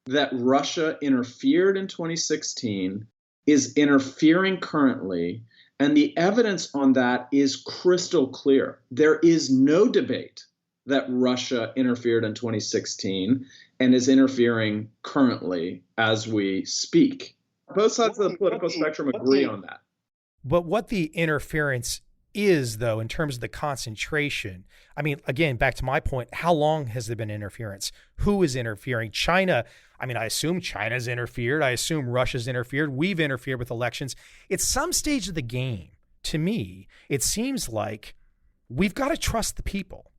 that Russia interfered in 2016, is interfering currently, and the evidence on that is crystal clear. There is no debate that Russia interfered in 2016 and is interfering currently as we speak. Both sides of the political spectrum agree on that. But what the interference is, though, in terms of the concentration, I mean, again, back to my point, how long has there been interference? Who is interfering? China, I mean, I assume China's interfered. I assume Russia's interfered. We've interfered with elections. At some stage of the game, to me, it seems like we've got to trust the people.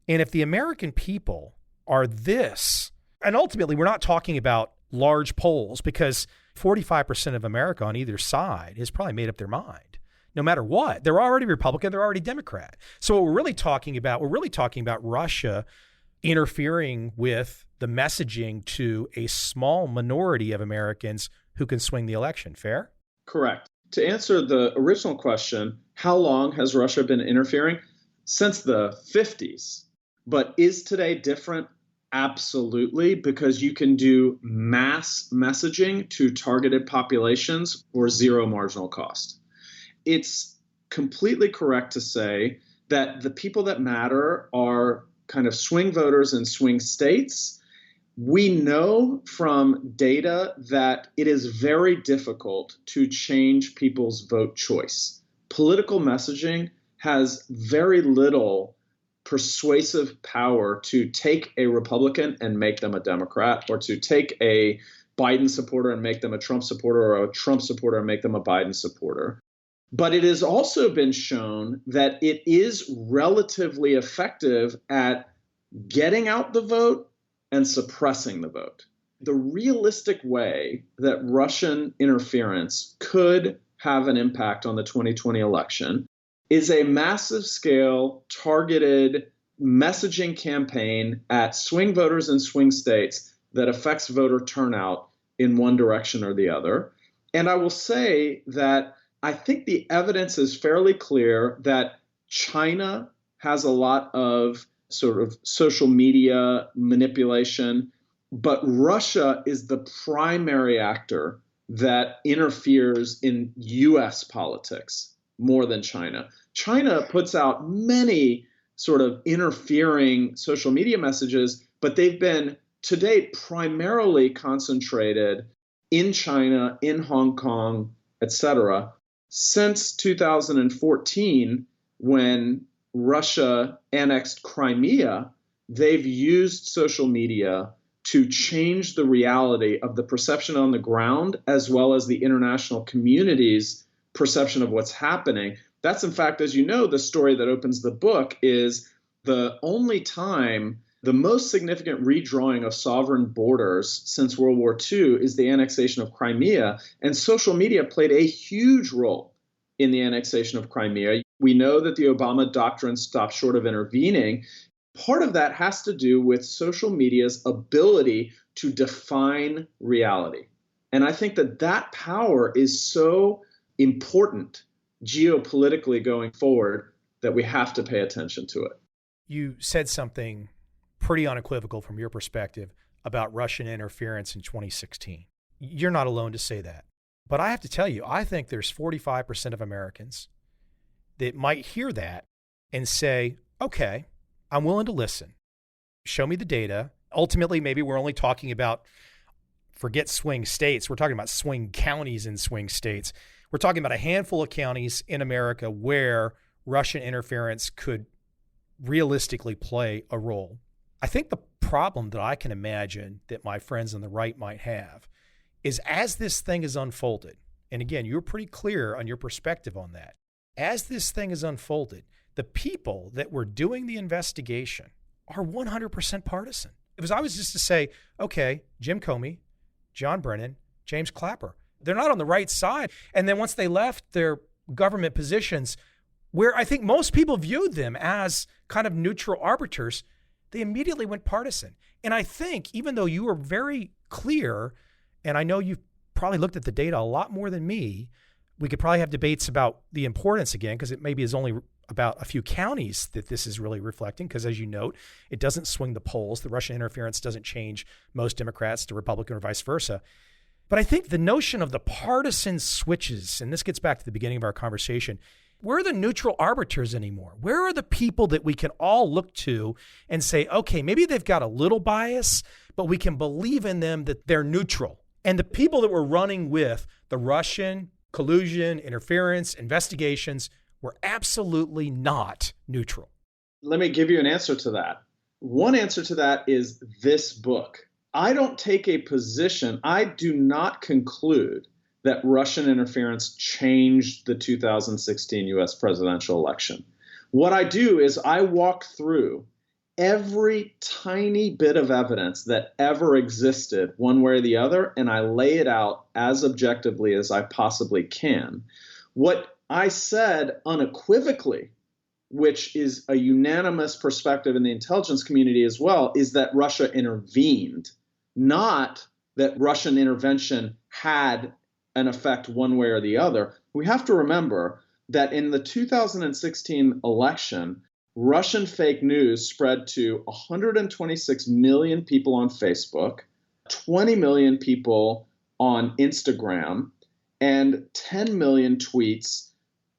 And if the American people are this, and ultimately we're not talking about large polls, because 45% of America on either side has probably made up their mind. No matter what, they're already Republican, they're already Democrat. So what we're really talking about Russia interfering with the messaging to a small minority of Americans who can swing the election. Fair? Correct. To answer the original question, how long has Russia been interfering? Since the 50s. But is today different? Absolutely, because you can do mass messaging to targeted populations for zero marginal cost. It's completely correct to say that the people that matter are kind of swing voters in swing states. We know from data that it is very difficult to change people's vote choice. Political messaging has very little persuasive power to take a Republican and make them a Democrat, or to take a Biden supporter and make them a Trump supporter, or a Trump supporter and make them a Biden supporter. But it has also been shown that it is relatively effective at getting out the vote and suppressing the vote. The realistic way that Russian interference could have an impact on the 2020 election is a massive scale targeted messaging campaign at swing voters in swing states that affects voter turnout in one direction or the other. And I will say that I think the evidence is fairly clear that China has a lot of sort of social media manipulation, but Russia is the primary actor that interferes in US politics more than China. China puts out many sort of interfering social media messages, but they've been to date primarily concentrated in China, in Hong Kong, etc. Since 2014, when Russia annexed Crimea, they've used social media to change the reality of the perception on the ground, as well as the international community's perception of what's happening. That's, in fact, as you know, the story that opens the book is the only time, the most significant redrawing of sovereign borders since World War II is the annexation of Crimea. And social media played a huge role in the annexation of Crimea. We know that the Obama doctrine stopped short of intervening. Part of that has to do with social media's ability to define reality. And I think that that power is so important geopolitically going forward that we have to pay attention to it. You said something pretty unequivocal from your perspective about Russian interference in 2016. You're not alone to say that. But I have to tell you, I think there's 45% of Americans that might hear that and say, okay, I'm willing to listen. Show me the data. Ultimately, maybe we're only talking about, forget swing states. We're talking about swing counties in swing states. We're talking about a handful of counties in America where Russian interference could realistically play a role. I think the problem that I can imagine that my friends on the right might have is as this thing is unfolded, and again, you're pretty clear on your perspective on that. As this thing is unfolded, the people that were doing the investigation are 100% partisan. If I was just to say, okay, Jim Comey, John Brennan, James Clapper, they're not on the right side. And then once they left their government positions, where I think most people viewed them as kind of neutral arbiters, they immediately went partisan. And I think even though you were very clear, and I know you've probably looked at the data a lot more than me, we could probably have debates about the importance again, because it maybe is only about a few counties that this is really reflecting, because as you note, it doesn't swing the polls. The Russian interference doesn't change most Democrats to Republican or vice versa. But I think the notion of the partisan switches, and this gets back to the beginning of our conversation, where are the neutral arbiters anymore? Where are the people that we can all look to and say, okay, maybe they've got a little bias, but we can believe in them that they're neutral. And the people that were running with the Russian collusion, interference, investigations were absolutely not neutral. Let me give you an answer to that. One answer to that is this book. I don't take a position. I do not conclude that Russian interference changed the 2016 US presidential election. What I do is I walk through every tiny bit of evidence that ever existed one way or the other, and I lay it out as objectively as I possibly can. What I said unequivocally, which is a unanimous perspective in the intelligence community as well, is that Russia intervened, not that Russian intervention had an effect one way or the other. We have to remember that in the 2016 election, Russian fake news spread to 126 million people on Facebook, 20 million people on Instagram, and 10 million tweets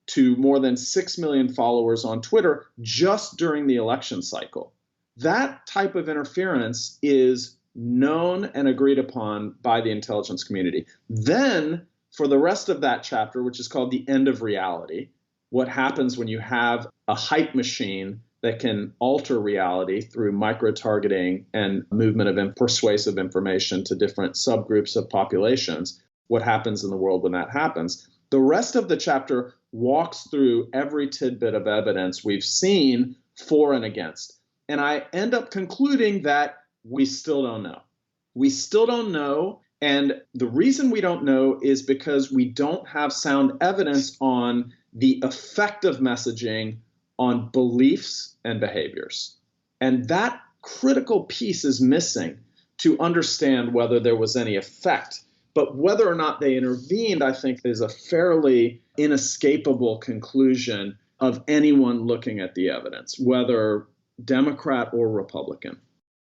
to more than 6 million followers on Twitter just during the election cycle. That type of interference is known and agreed upon by the intelligence community. Then, for the rest of that chapter, which is called the end of reality, what happens when you have a hype machine that can alter reality through micro-targeting and movement of persuasive information to different subgroups of populations, what happens in the world when that happens. The rest of the chapter walks through every tidbit of evidence we've seen for and against. And I end up concluding that we still don't know. We still don't know. And the reason we don't know is because we don't have sound evidence on the effect of messaging on beliefs and behaviors. And that critical piece is missing to understand whether there was any effect. But whether or not they intervened, I think, is a fairly inescapable conclusion of anyone looking at the evidence, whether Democrat or Republican.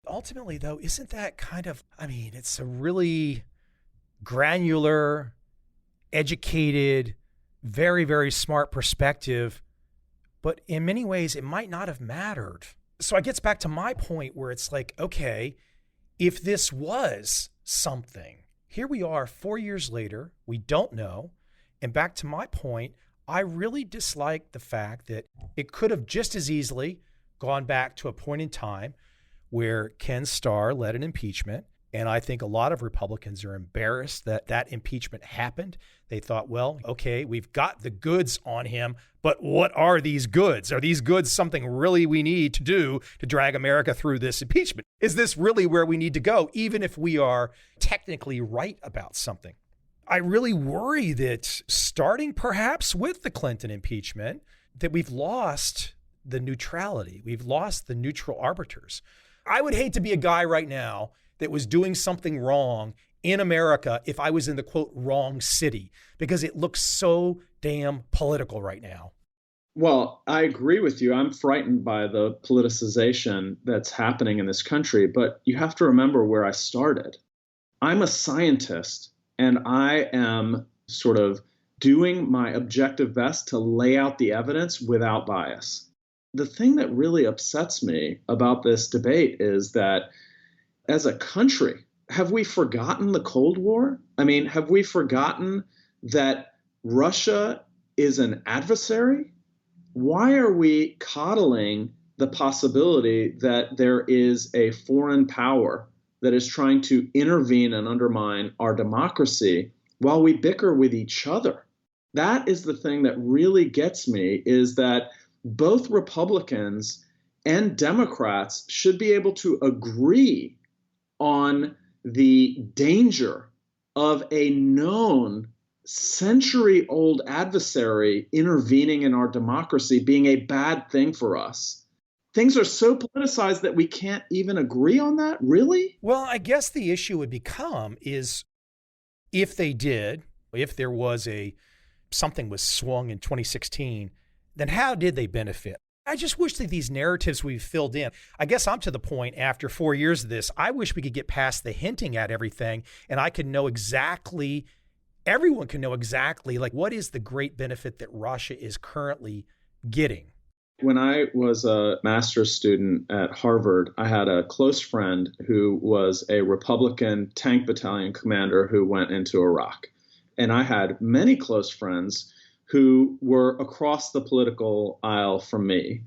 Ultimately, though, isn't that kind of, it's a really granular, educated, very, very smart perspective, but in many ways, it might not have mattered. So it gets back to my point where it's like, okay, if this was something, here we are 4 years later, we don't know. And back to my point, I really dislike the fact that it could have just as easily gone back to a point in time where Ken Starr led an impeachment. And I think a lot of Republicans are embarrassed that that impeachment happened. They thought, well, okay, we've got the goods on him, but what are these goods? Are these goods something really we need to do to drag America through this impeachment? Is this really where we need to go, even if we are technically right about something? I really worry that starting perhaps with the Clinton impeachment, that we've lost the neutrality. We've lost the neutral arbiters. I would hate to be a guy right now that was doing something wrong in America if I was in the, quote, wrong city, because it looks so damn political right now. Well, I agree with you. I'm frightened by the politicization that's happening in this country, but you have to remember where I started. I'm a scientist, and I am sort of doing my objective best to lay out the evidence without bias. The thing that really upsets me about this debate is that as a country, have we forgotten the Cold War? Have we forgotten that Russia is an adversary? Why are we coddling the possibility that there is a foreign power that is trying to intervene and undermine our democracy while we bicker with each other. That is the thing that really gets me, is that both Republicans and Democrats should be able to agree on the danger of a known century-old adversary intervening in our democracy being a bad thing for us. Things are so politicized that we can't even agree on that? Really? Well, I guess the issue would become is if they did, if there was something was swung in 2016, then how did they benefit? I just wish that these narratives we've filled in, I guess I'm to the point after 4 years of this, I wish we could get past the hinting at everything and I could know exactly, everyone can know exactly, like, what is the great benefit that Russia is currently getting? When I was a master's student at Harvard, I had a close friend who was a Republican tank battalion commander who went into Iraq. And I had many close friends who were across the political aisle from me.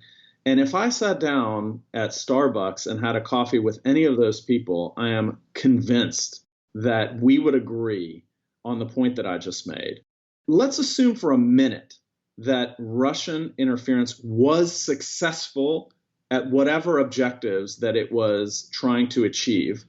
And if I sat down at Starbucks and had a coffee with any of those people, I am convinced that we would agree on the point that I just made. Let's assume for a minute that Russian interference was successful at whatever objectives that it was trying to achieve.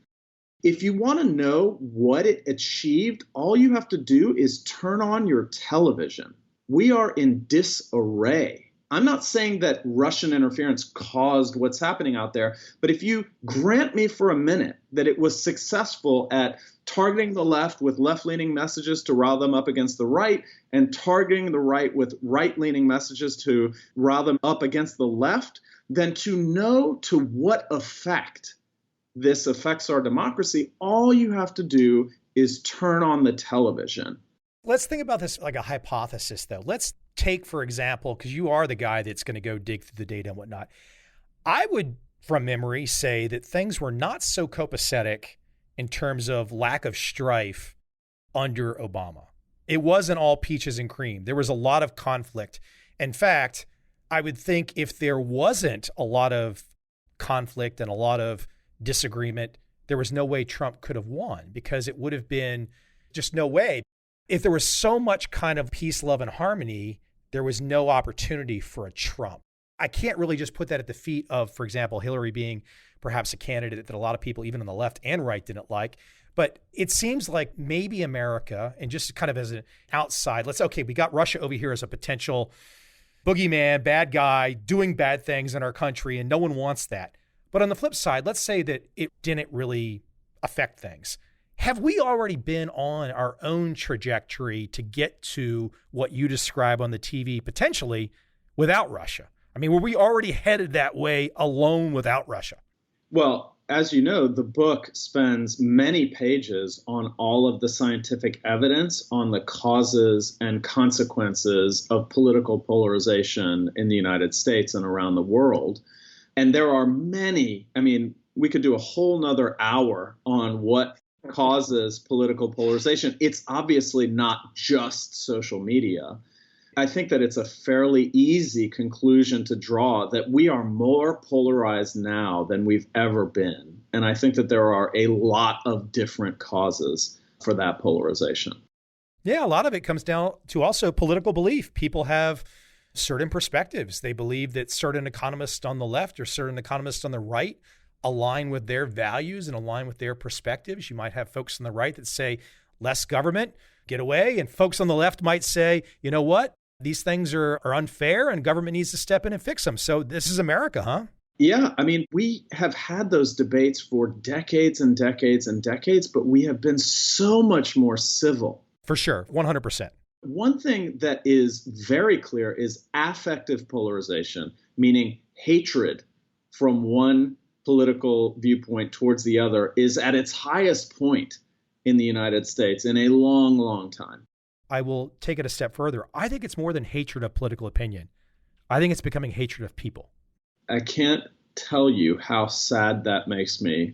If you want to know what it achieved, all you have to do is turn on your television. We are in disarray. I'm not saying that Russian interference caused what's happening out there, but if you grant me for a minute that it was successful at targeting the left with left-leaning messages to rile them up against the right, and targeting the right with right-leaning messages to rile them up against the left, then to know to what effect this affects our democracy, all you have to do is turn on the television. Let's think about this like a hypothesis, though. Let's take, for example, because you are the guy that's going to go dig through the data and whatnot. I would, from memory, say that things were not so copacetic in terms of lack of strife under Obama. It wasn't all peaches and cream. There was a lot of conflict. In fact, I would think if there wasn't a lot of conflict and a lot of disagreement, there was no way Trump could have won, because it would have been just no way. If there was so much kind of peace, love, and harmony, there was no opportunity for a Trump. I can't really just put that at the feet of, for example, Hillary being perhaps a candidate that a lot of people, even on the left and right, didn't like. But it seems like maybe America, and just kind of as an outside, we got Russia over here as a potential boogeyman, bad guy, doing bad things in our country, and no one wants that. But on the flip side, let's say that it didn't really affect things. Have we already been on our own trajectory to get to what you describe on the TV potentially without Russia? I mean, were we already headed that way alone without Russia? Well, as you know, the book spends many pages on all of the scientific evidence on the causes and consequences of political polarization in the United States and around the world. And there are many, we could do a whole nother hour on what causes political polarization. It's obviously not just social media. I think that it's a fairly easy conclusion to draw that we are more polarized now than we've ever been. And I think that there are a lot of different causes for that polarization. Yeah, a lot of it comes down to also political belief. People have certain perspectives. They believe that certain economists on the left or certain economists on the right align with their values and align with their perspectives. You might have folks on the right that say less government, get away. And folks on the left might say, you know what? These things are unfair and government needs to step in and fix them. So this is America, huh? Yeah, we have had those debates for decades and decades and decades, but we have been so much more civil. For sure, 100%. One thing that is very clear is affective polarization, meaning hatred from one political viewpoint towards the other, is at its highest point in the United States in a long, long time. I will take it a step further. I think it's more than hatred of political opinion. I think it's becoming hatred of people. I can't tell you how sad that makes me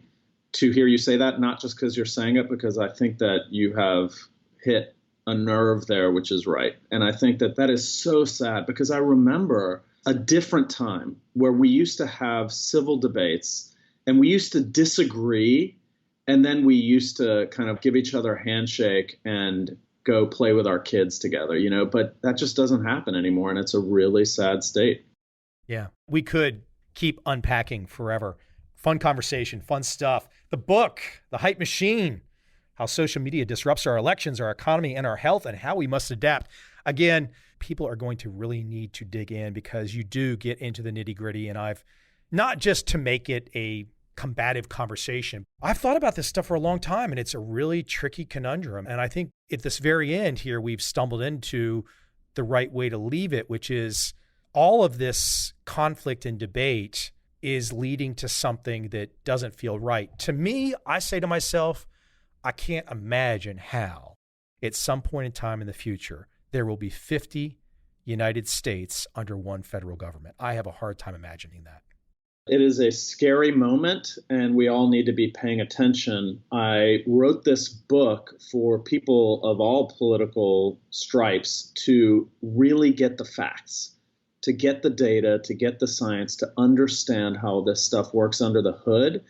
to hear you say that, not just because you're saying it, because I think that you have hit a nerve there, which is right. And I think that that is so sad, because I remember a different time where we used to have civil debates and we used to disagree, and then we used to kind of give each other a handshake and go play with our kids together, but that just doesn't happen anymore. And it's a really sad state. Yeah, we could keep unpacking forever. Fun conversation, fun stuff. The book, The Hype Machine, How Social Media Disrupts Our Elections, Our Economy, and Our Health, and How We Must Adapt. Again, people are going to really need to dig in because you do get into the nitty gritty. And I've, not just to make it a combative conversation, I've thought about this stuff for a long time, and it's a really tricky conundrum. And I think at this very end here, we've stumbled into the right way to leave it, which is all of this conflict and debate is leading to something that doesn't feel right. To me, I say to myself, I can't imagine how at some point in time in the future, there will be 50 United States under one federal government. I have a hard time imagining that. It is a scary moment, and we all need to be paying attention. I wrote this book for people of all political stripes to really get the facts, to get the data, to get the science, to understand how this stuff works under the hood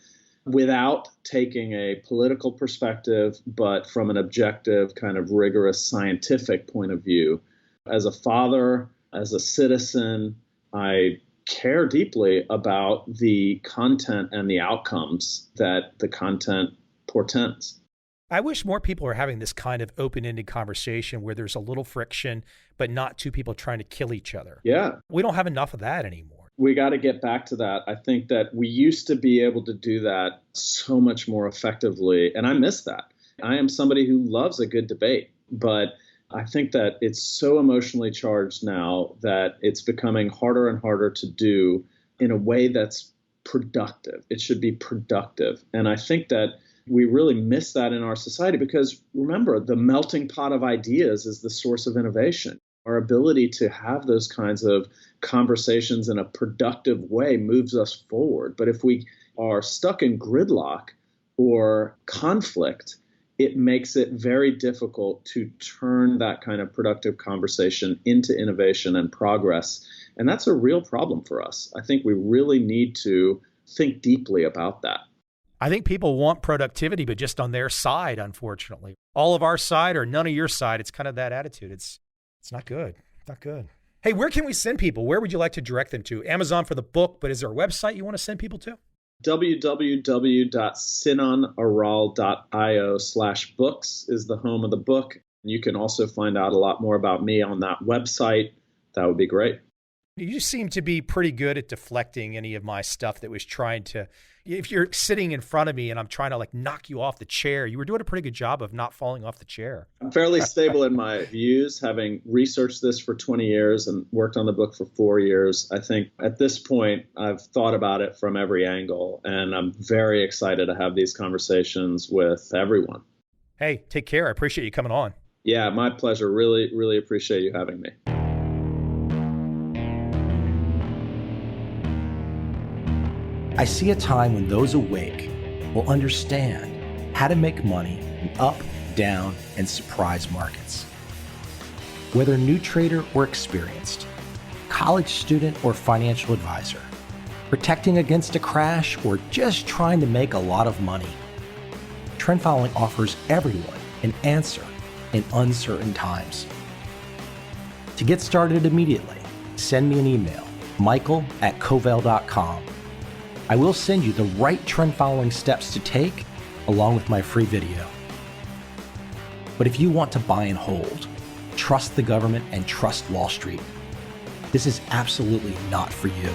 without taking a political perspective, but from an objective, kind of rigorous scientific point of view. As a father, as a citizen, I care deeply about the content and the outcomes that the content portends. I wish more people are having this kind of open-ended conversation where there's a little friction, but not two people trying to kill each other. Yeah. We don't have enough of that anymore. We got to get back to that. I think that we used to be able to do that so much more effectively, and I miss that. I am somebody who loves a good debate, but I think that it's so emotionally charged now that it's becoming harder and harder to do in a way that's productive. It should be productive. And I think that we really miss that in our society because, remember, the melting pot of ideas is the source of innovation. Our ability to have those kinds of conversations in a productive way moves us forward. But if we are stuck in gridlock or conflict, it makes it very difficult to turn that kind of productive conversation into innovation and progress. And that's a real problem for us. I think we really need to think deeply about that. I think people want productivity, but just on their side, unfortunately. All of our side or none of your side. It's kind of that attitude. It's not good. Not good. Hey, where can we send people? Where would you like to direct them to? Amazon for the book, but is there a website you want to send people to? www.sinanaral.io/books is the home of the book. You can also find out a lot more about me on that website. That would be great. You seem to be pretty good at deflecting any of my stuff that was trying to, if you're sitting in front of me and I'm trying to knock you off the chair, you were doing a pretty good job of not falling off the chair. I'm fairly stable in my views, having researched this for 20 years and worked on the book for 4 years. I think at this point, I've thought about it from every angle, and I'm very excited to have these conversations with everyone. Hey, take care. I appreciate you coming on. Yeah, my pleasure. Really, really appreciate you having me. I see a time when those awake will understand how to make money in up, down, and surprise markets. Whether new trader or experienced, college student or financial advisor, protecting against a crash or just trying to make a lot of money, trend following offers everyone an answer in uncertain times. To get started immediately, send me an email, michael@covel.com. I will send you the right trend following steps to take along with my free video. But if you want to buy and hold, trust the government and trust Wall Street, this is absolutely not for you.